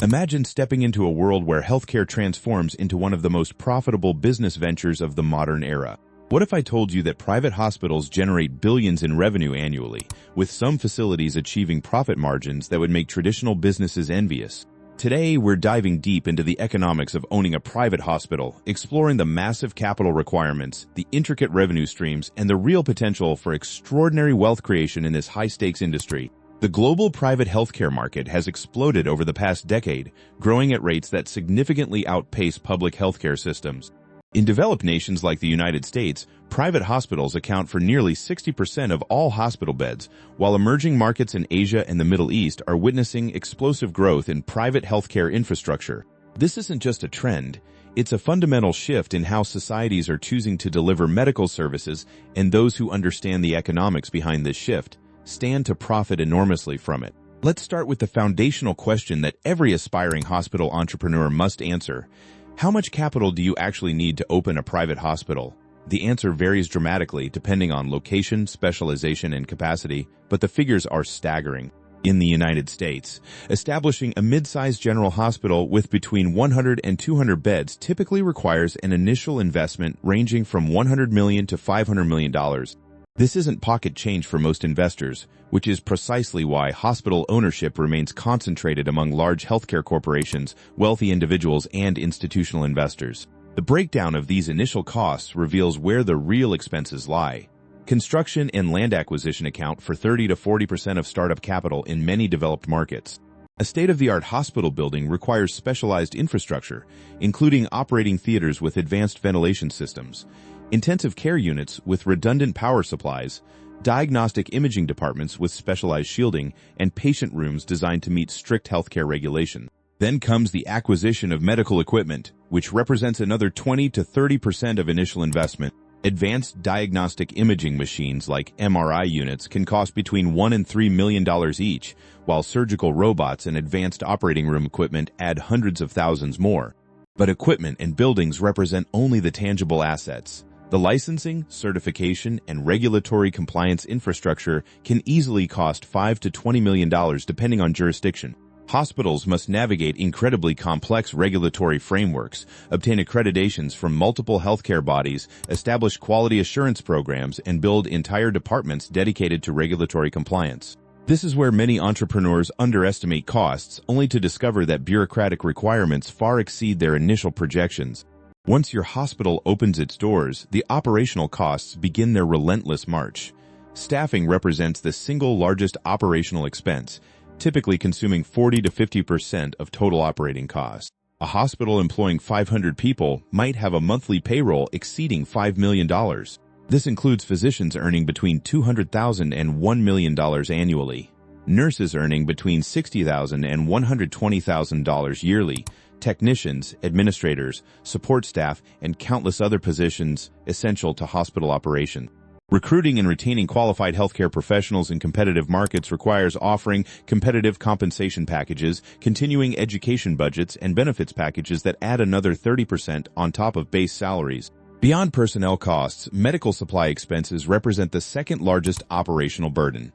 Imagine stepping into a world where healthcare transforms into one of the most profitable business ventures of the modern era. What if I told you that private hospitals generate billions in revenue annually, with some facilities achieving profit margins that would make traditional businesses envious? Today, we're diving deep into the economics of owning a private hospital, exploring the massive capital requirements, the intricate revenue streams, and the real potential for extraordinary wealth creation in this high-stakes industry. The global private healthcare market has exploded over the past decade, growing at rates that significantly outpace public healthcare systems. In developed nations like the United States, private hospitals account for nearly 60% of all hospital beds, while emerging markets in Asia and the Middle East are witnessing explosive growth in private healthcare infrastructure. This isn't just a trend, it's a fundamental shift in how societies are choosing to deliver medical services, and those who understand the economics behind this shift stand to profit enormously from it. Let's start with the foundational question that every aspiring hospital entrepreneur must answer. How much capital do you actually need to open a private hospital? The answer varies dramatically depending on location, specialization, and capacity, but the figures are staggering. In the United States, establishing a mid-sized general hospital with between 100 and 200 beds typically requires an initial investment ranging from $100 million to $500 million. This isn't pocket change for most investors, which is precisely why hospital ownership remains concentrated among large healthcare corporations, wealthy individuals, and institutional investors. The breakdown of these initial costs reveals where the real expenses lie. Construction and land acquisition account for 30 to 40% of startup capital in many developed markets. A state-of-the-art hospital building requires specialized infrastructure, including operating theaters with advanced ventilation systems, intensive care units with redundant power supplies, diagnostic imaging departments with specialized shielding, and patient rooms designed to meet strict healthcare regulations. Then comes the acquisition of medical equipment, which represents another 20 to 30% of initial investment. Advanced diagnostic imaging machines like MRI units can cost between $1 and $3 million each, while surgical robots and advanced operating room equipment add hundreds of thousands more. But equipment and buildings represent only the tangible assets. The licensing, certification, and regulatory compliance infrastructure can easily cost $5 to $20 million depending on jurisdiction. Hospitals must navigate incredibly complex regulatory frameworks, obtain accreditations from multiple healthcare bodies, establish quality assurance programs, and build entire departments dedicated to regulatory compliance. This is where many entrepreneurs underestimate costs, only to discover that bureaucratic requirements far exceed their initial projections. Once your hospital opens its doors, the operational costs begin their relentless march. Staffing represents the single largest operational expense, typically consuming 40 to 50% of total operating costs. A hospital employing 500 people might have a monthly payroll exceeding $5 million. This includes physicians earning between $200,000 and $1 million annually, nurses earning between $60,000 and $120,000 yearly, technicians, administrators, support staff, and countless other positions essential to hospital operation. Recruiting and retaining qualified healthcare professionals in competitive markets requires offering competitive compensation packages, continuing education budgets, and benefits packages that add another 30% on top of base salaries. Beyond personnel costs, medical supply expenses represent the second largest operational burden.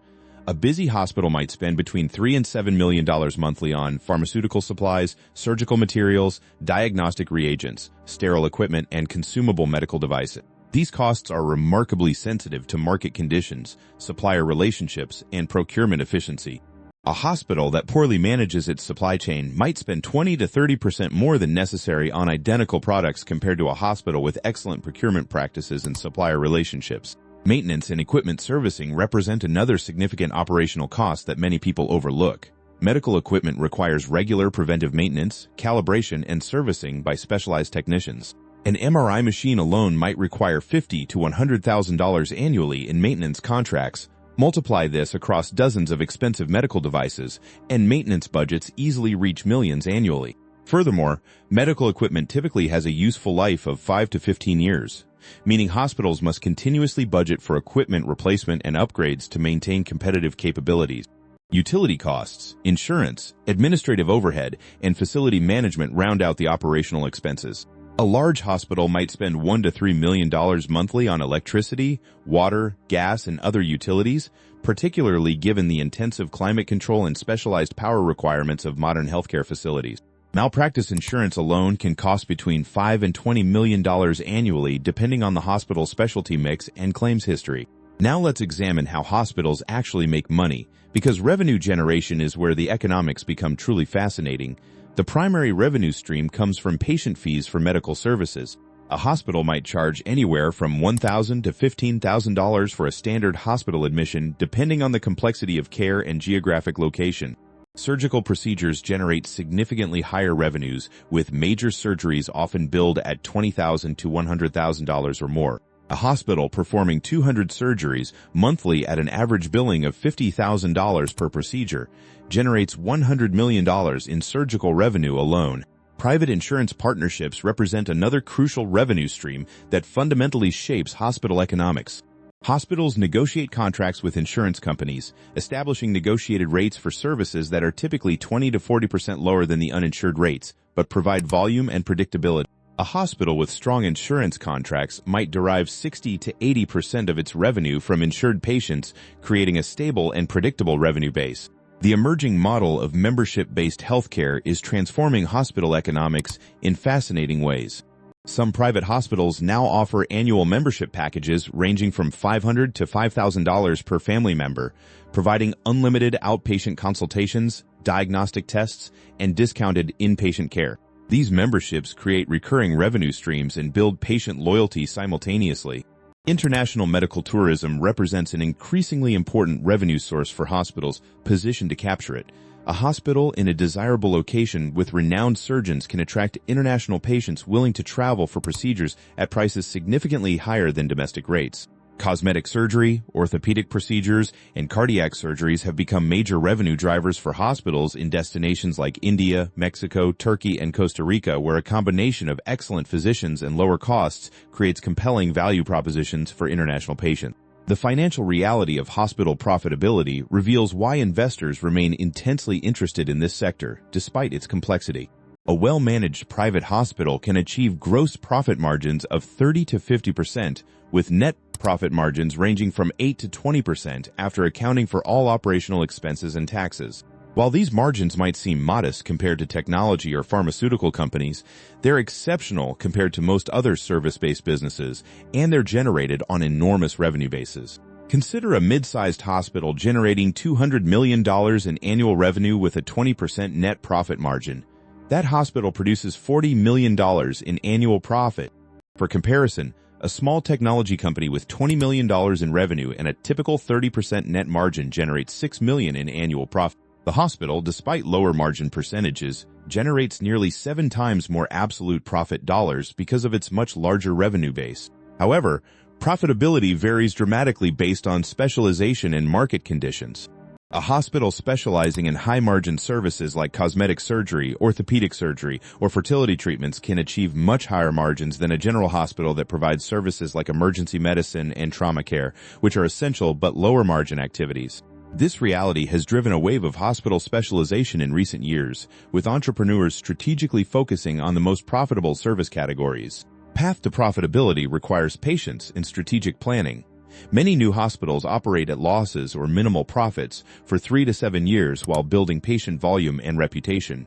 A busy hospital might spend between $3 and $7 million monthly on pharmaceutical supplies, surgical materials, diagnostic reagents, sterile equipment, and consumable medical devices. These costs are remarkably sensitive to market conditions, supplier relationships, and procurement efficiency. A hospital that poorly manages its supply chain might spend 20 to 30% more than necessary on identical products compared to a hospital with excellent procurement practices and supplier relationships. Maintenance and equipment servicing represent another significant operational cost that many people overlook. Medical equipment requires regular preventive maintenance, calibration, and servicing by specialized technicians. An MRI machine alone might require $50,000 to $100,000 annually in maintenance contracts. Multiply this across dozens of expensive medical devices, and maintenance budgets easily reach millions annually. Furthermore, medical equipment typically has a useful life of 5 to 15 years, meaning hospitals must continuously budget for equipment replacement and upgrades to maintain competitive capabilities. Utility costs, insurance, administrative overhead, and facility management round out the operational expenses. A large hospital might spend $1 to $3 million monthly on electricity, water, gas, and other utilities, particularly given the intensive climate control and specialized power requirements of modern healthcare facilities. Malpractice insurance alone can cost between $5 and $20 million annually, depending on the hospital's specialty mix and claims history. Now let's examine how hospitals actually make money, because revenue generation is where the economics become truly fascinating. The primary revenue stream comes from patient fees for medical services. A hospital might charge anywhere from $1,000 to $15,000 for a standard hospital admission, depending on the complexity of care and geographic location. Surgical procedures generate significantly higher revenues, with major surgeries often billed at $20,000 to $100,000 or more. A hospital performing 200 surgeries monthly at an average billing of $50,000 per procedure generates $100 million in surgical revenue alone. Private insurance partnerships represent another crucial revenue stream that fundamentally shapes hospital economics. Hospitals negotiate contracts with insurance companies, establishing negotiated rates for services that are typically 20 to 40% lower than the uninsured rates, but provide volume and predictability. A hospital with strong insurance contracts might derive 60 to 80% of its revenue from insured patients, creating a stable and predictable revenue base. The emerging model of membership-based healthcare is transforming hospital economics in fascinating ways. Some private hospitals now offer annual membership packages ranging from $500 to $5,000 per family member, providing unlimited outpatient consultations, diagnostic tests, and discounted inpatient care. These memberships create recurring revenue streams and build patient loyalty simultaneously. International medical tourism represents an increasingly important revenue source for hospitals positioned to capture it. A hospital in a desirable location with renowned surgeons can attract international patients willing to travel for procedures at prices significantly higher than domestic rates. Cosmetic surgery, orthopedic procedures, and cardiac surgeries have become major revenue drivers for hospitals in destinations like India, Mexico, Turkey, and Costa Rica, where a combination of excellent physicians and lower costs creates compelling value propositions for international patients. The financial reality of hospital profitability reveals why investors remain intensely interested in this sector, despite its complexity. A well-managed private hospital can achieve gross profit margins of 30 to 50%, with net profit margins ranging from 8 to 20% after accounting for all operational expenses and taxes. While these margins might seem modest compared to technology or pharmaceutical companies, they're exceptional compared to most other service-based businesses, and they're generated on enormous revenue bases. Consider a mid-sized hospital generating $200 million in annual revenue with a 20% net profit margin. That hospital produces $40 million in annual profit. For comparison, a small technology company with $20 million in revenue and a typical 30% net margin generates $6 million in annual profit. The hospital, despite lower margin percentages, generates nearly 7 times more absolute profit dollars because of its much larger revenue base. However, profitability varies dramatically based on specialization and market conditions. A hospital specializing in high-margin services like cosmetic surgery, orthopedic surgery, or fertility treatments can achieve much higher margins than a general hospital that provides services like emergency medicine and trauma care, which are essential but lower-margin activities. This reality has driven a wave of hospital specialization in recent years, with entrepreneurs strategically focusing on the most profitable service categories. Path to profitability requires patience and strategic planning. Many new hospitals operate at losses or minimal profits for 3 to 7 years while building patient volume and reputation.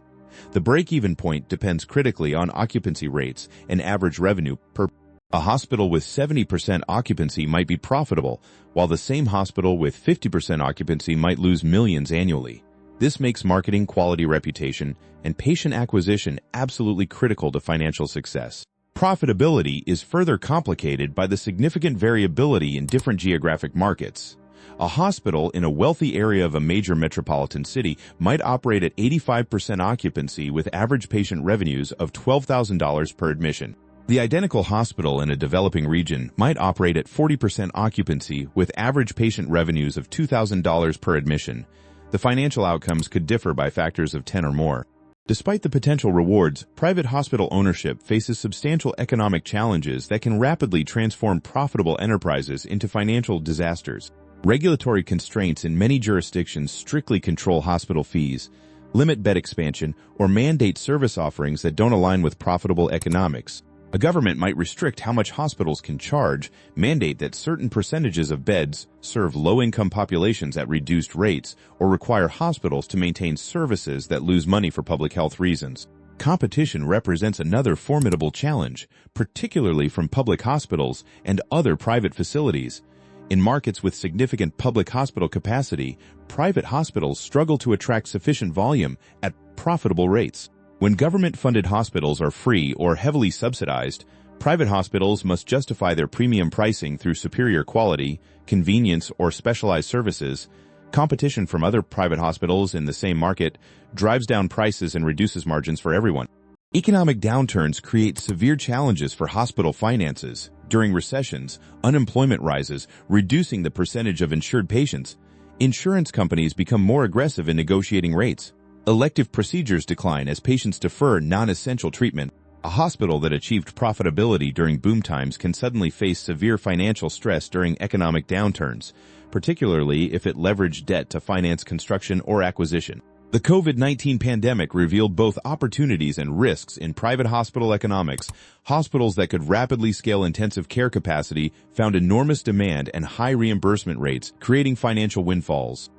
The break-even point depends critically on occupancy rates and average revenue per. A hospital with 70% occupancy might be profitable, while the same hospital with 50% occupancy might lose millions annually. This makes marketing, quality, reputation, and patient acquisition absolutely critical to financial success. Profitability is further complicated by the significant variability in different geographic markets. A hospital in a wealthy area of a major metropolitan city might operate at 85% occupancy with average patient revenues of $12,000 per admission. The identical hospital in a developing region might operate at 40% occupancy with average patient revenues of $2,000 per admission. The financial outcomes could differ by factors of 10 or more. Despite the potential rewards, private hospital ownership faces substantial economic challenges that can rapidly transform profitable enterprises into financial disasters. Regulatory constraints in many jurisdictions strictly control hospital fees, limit bed expansion, or mandate service offerings that don't align with profitable economics. A government might restrict how much hospitals can charge, mandate that certain percentages of beds serve low-income populations at reduced rates, or require hospitals to maintain services that lose money for public health reasons. Competition represents another formidable challenge, particularly from public hospitals and other private facilities. In markets with significant public hospital capacity, private hospitals struggle to attract sufficient volume at profitable rates. When government-funded hospitals are free or heavily subsidized, private hospitals must justify their premium pricing through superior quality, convenience, or specialized services. Competition from other private hospitals in the same market drives down prices and reduces margins for everyone. Economic downturns create severe challenges for hospital finances. During recessions, unemployment rises, reducing the percentage of insured patients. Insurance companies become more aggressive in negotiating rates. Elective procedures decline as patients defer non-essential treatment. A hospital that achieved profitability during boom times can suddenly face severe financial stress during economic downturns, particularly if it leveraged debt to finance construction or acquisition. The COVID-19 pandemic revealed both opportunities and risks in private hospital economics. Hospitals that could rapidly scale intensive care capacity found enormous demand and high reimbursement rates, creating financial windfalls.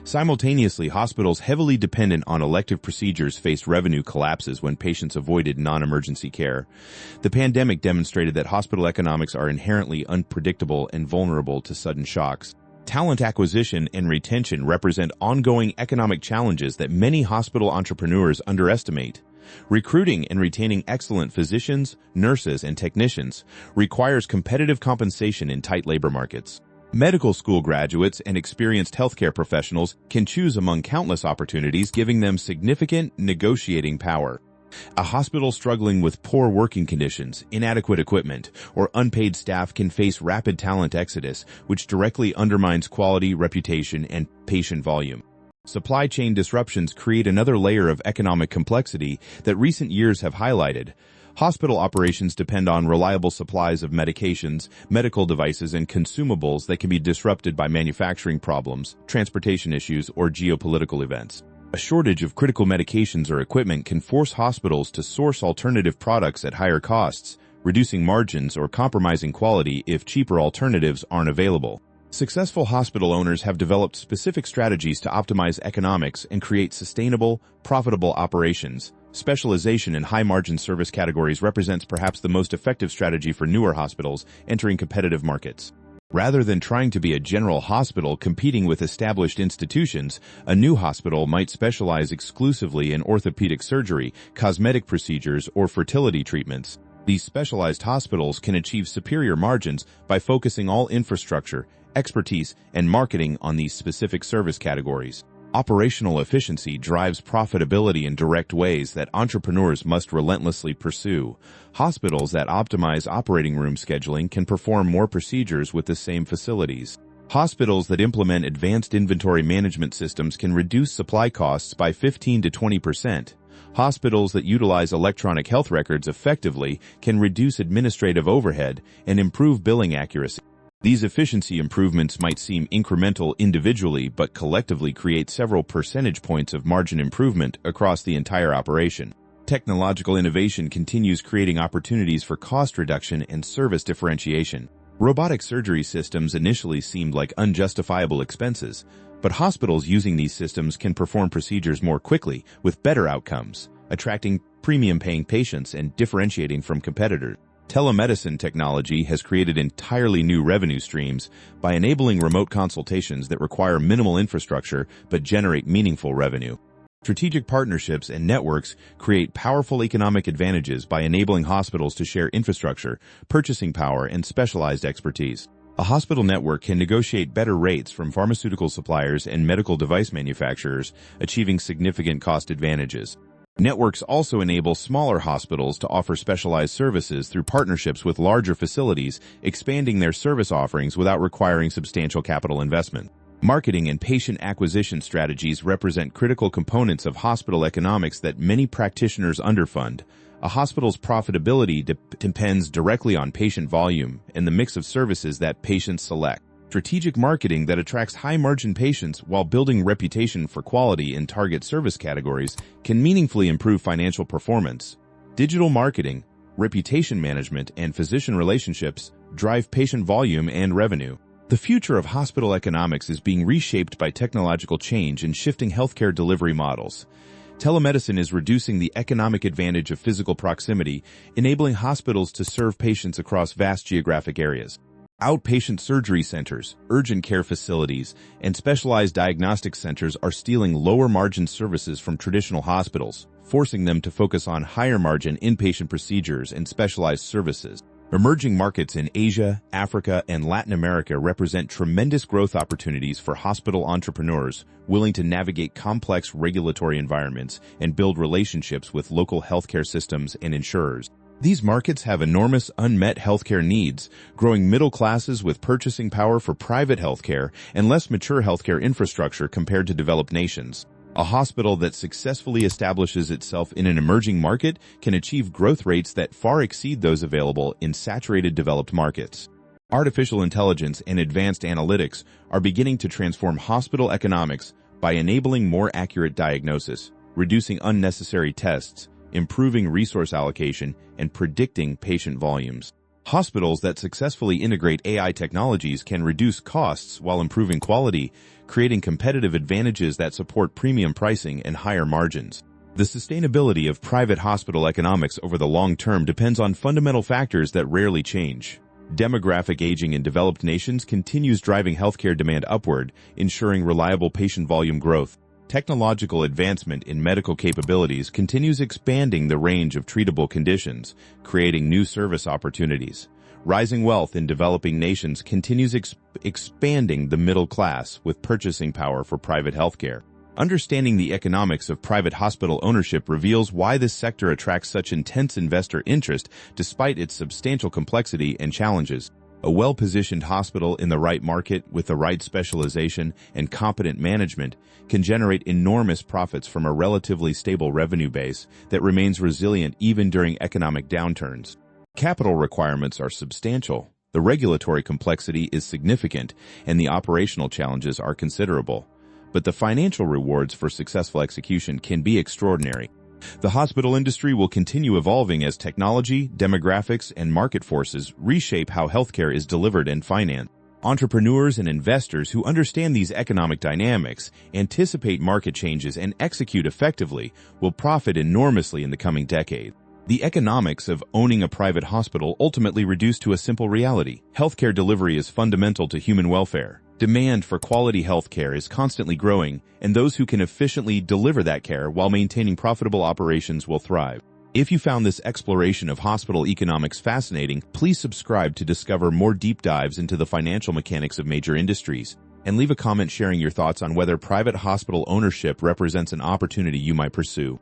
Simultaneously, hospitals heavily dependent on elective procedures faced revenue collapses when patients avoided non-emergency care. The pandemic demonstrated that hospital economics are inherently unpredictable and vulnerable to sudden shocks. Talent acquisition and retention represent ongoing economic challenges that many hospital entrepreneurs underestimate. Recruiting and retaining excellent physicians, nurses, and technicians requires competitive compensation in tight labor markets. Medical school graduates and experienced healthcare professionals can choose among countless opportunities, giving them significant negotiating power. A hospital struggling with poor working conditions, inadequate equipment, or unpaid staff can face rapid talent exodus, which directly undermines quality, reputation, and patient volume. Supply chain disruptions create another layer of economic complexity that recent years have highlighted. Hospital operations depend on reliable supplies of medications, medical devices, and consumables that can be disrupted by manufacturing problems, transportation issues, or geopolitical events. A shortage of critical medications or equipment can force hospitals to source alternative products at higher costs, reducing margins or compromising quality if cheaper alternatives aren't available. Successful hospital owners have developed specific strategies to optimize economics and create sustainable, profitable operations. Specialization in high-margin service categories represents perhaps the most effective strategy for newer hospitals entering competitive markets. Rather than trying to be a general hospital competing with established institutions, a new hospital might specialize exclusively in orthopedic surgery, cosmetic procedures, or fertility treatments. These specialized hospitals can achieve superior margins by focusing all infrastructure, expertise, and marketing on these specific service categories. Operational efficiency drives profitability in direct ways that entrepreneurs must relentlessly pursue. Hospitals that optimize operating room scheduling can perform more procedures with the same facilities. Hospitals that implement advanced inventory management systems can reduce supply costs by 15 to 20%. Hospitals that utilize electronic health records effectively can reduce administrative overhead and improve billing accuracy. These efficiency improvements might seem incremental individually, but collectively create several percentage points of margin improvement across the entire operation. Technological innovation continues creating opportunities for cost reduction and service differentiation. Robotic surgery systems initially seemed like unjustifiable expenses, but hospitals using these systems can perform procedures more quickly with better outcomes, attracting premium-paying patients and differentiating from competitors. Telemedicine technology has created entirely new revenue streams by enabling remote consultations that require minimal infrastructure but generate meaningful revenue. Strategic partnerships and networks create powerful economic advantages by enabling hospitals to share infrastructure, purchasing power, and specialized expertise. A hospital network can negotiate better rates from pharmaceutical suppliers and medical device manufacturers, achieving significant cost advantages. Networks also enable smaller hospitals to offer specialized services through partnerships with larger facilities, expanding their service offerings without requiring substantial capital investment. Marketing and patient acquisition strategies represent critical components of hospital economics that many practitioners underfund. A hospital's profitability depends directly on patient volume and the mix of services that patients select. Strategic marketing that attracts high-margin patients while building reputation for quality in target service categories can meaningfully improve financial performance. Digital marketing, reputation management, and physician relationships drive patient volume and revenue. The future of hospital economics is being reshaped by technological change and shifting healthcare delivery models. Telemedicine is reducing the economic advantage of physical proximity, enabling hospitals to serve patients across vast geographic areas. Outpatient surgery centers, urgent care facilities, and specialized diagnostic centers are stealing lower-margin services from traditional hospitals, forcing them to focus on higher-margin inpatient procedures and specialized services. Emerging markets in Asia, Africa, and Latin America represent tremendous growth opportunities for hospital entrepreneurs willing to navigate complex regulatory environments and build relationships with local healthcare systems and insurers. These markets have enormous unmet healthcare needs, growing middle classes with purchasing power for private healthcare and less mature healthcare infrastructure compared to developed nations. A hospital that successfully establishes itself in an emerging market can achieve growth rates that far exceed those available in saturated developed markets. Artificial intelligence and advanced analytics are beginning to transform hospital economics by enabling more accurate diagnosis, reducing unnecessary tests, improving resource allocation, and predicting patient volumes. Hospitals that successfully integrate AI technologies can reduce costs while improving quality, creating competitive advantages that support premium pricing and higher margins. The sustainability of private hospital economics over the long term depends on fundamental factors that rarely change. Demographic aging in developed nations continues driving healthcare demand upward, ensuring reliable patient volume growth. Technological advancement in medical capabilities continues expanding the range of treatable conditions, creating new service opportunities. Rising wealth in developing nations continues expanding the middle class with purchasing power for private healthcare. Understanding the economics of private hospital ownership reveals why this sector attracts such intense investor interest despite its substantial complexity and challenges. A well-positioned hospital in the right market with the right specialization and competent management can generate enormous profits from a relatively stable revenue base that remains resilient even during economic downturns. Capital requirements are substantial, the regulatory complexity is significant, and the operational challenges are considerable. But the financial rewards for successful execution can be extraordinary. The hospital industry will continue evolving as technology, demographics, and market forces reshape how healthcare is delivered and financed. Entrepreneurs and investors who understand these economic dynamics, anticipate market changes, and execute effectively will profit enormously in the coming decade. The economics of owning a private hospital ultimately reduce to a simple reality. Healthcare delivery is fundamental to human welfare. Demand for quality healthcare is constantly growing, and those who can efficiently deliver that care while maintaining profitable operations will thrive. If you found this exploration of hospital economics fascinating, please subscribe to discover more deep dives into the financial mechanics of major industries, and leave a comment sharing your thoughts on whether private hospital ownership represents an opportunity you might pursue.